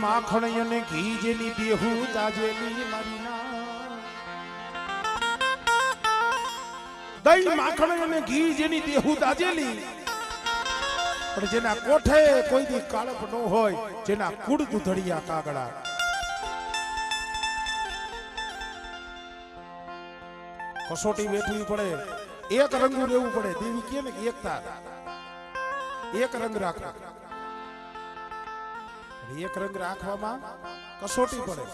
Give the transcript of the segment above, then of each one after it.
માખણ અને ઘી જેની દેહું તાજેલી મારી ના દહીં માખણ અને ઘી જેની દેહું તાજેલી પણ જેના કોઠે કોઈ દી કાળપ ન હોય જેના કુડ દુધડિયા કાગડા કસોટી વેઠવી પડે એક રંગું રહેવું પડે દેવી કહે ને એકતા એક રંગ રાખો એક રંગ રાખવામાં કસોટી પડે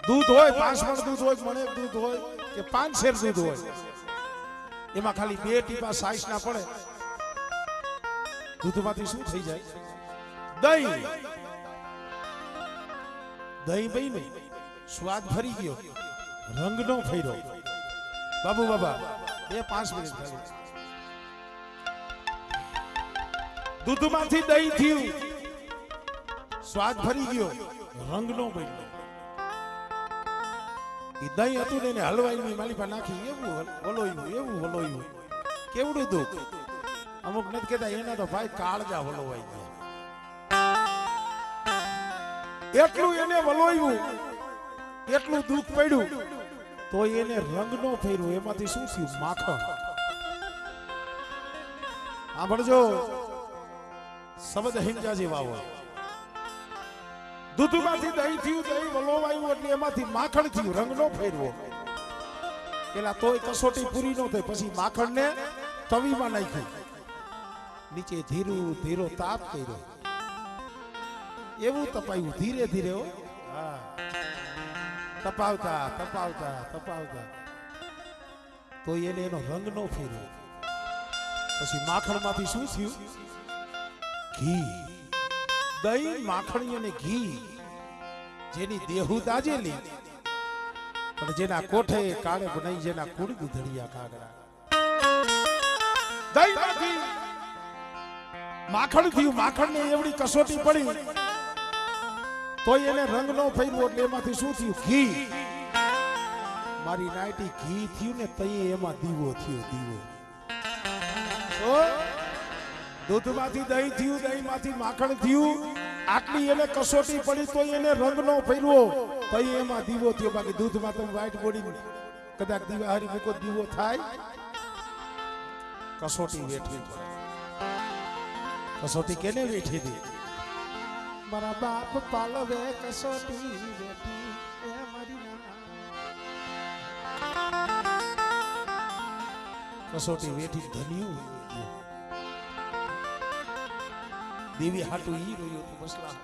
દૂધ હોય 5 મણ દૂધ હોય મણે દૂધ હોય કે 5 શેર દૂધ હોય એમાં ખાલી 2 ટીપા સાઈસ ના પડે દૂધમાંથી શું થઈ જાય દહીં દહીં બન્યું સ્વાદ ફરી ગયો રંગ નો ફેર્યો બાબુ બાબા 5 મિનિટ ખાલી દૂધમાંથી દહીં થયું સ્વાદ ફરી ગયો રંગ નો બન્યો એ દહીં હતું ને હલવાઈ માલિપા નાખી એવું વલોયું કેવડું દુઃખ અમુક નથી કહેતા એના તો ભાઈ કાળજા વલોવાઈ ગયા એટલું એને વલોયું એટલું દુઃખ પડ્યું તો એને રંગ નો ફેર્યો એમાંથી શું થયું માખણ સાંભળજો શબ્દ હિંજા જેવા હોય દૂધમાંથી દહીં થયું દહીં વલોવાયું એટલે એમાંથી માખણ થયું રંગ નો ફેરવો પેલા તોય કસોટી પૂરી ન થઈ પછી માખણ ને તવીમાં નાખ્યું નીચે ધીરો તાપ કર્યો એવું તપાયું ધીરે ધીરે હો હા તપાવતા તો એને એનો રંગ નો ફેર્યો પછી માખણ માંથી શું થયું ઘી દહીં માખણ અને ઘી જેની દેહુ તાજેલી પણ જેના કોઠે કાળે બનાઈ જેના કુડ દુધડિયા કાગડા દહીં માંથી માખણ થયું માખણ ને એવડી કસોટી પડી તો એને રંગ નો ફેર્યો એટલે એમાંથી શું થયું ઘી મારી નાઈટી ઘી થયું ને તઈ એમાં દીવો થયો દીવો દૂધમાંથી દહીં થયું દહીંમાંથી માખણ થયું આટલી એને કસોટી પડી તો એને રંગ નો ફેરવો તો એમાં દીવો થયો બાકી દૂધમાં તમે વ્હાઈટ બોડી કદાચ દીવા હારી મૂકો દીવો થાય કસોટી વેઠવી કસોટી કેને વેઠી દી મારા બાપ પાલવે કસોટી વેઠી એ મારી કસોટી વેઠી ધન્યું દેવી હાટુ ઈ રહ્યો તો બસલા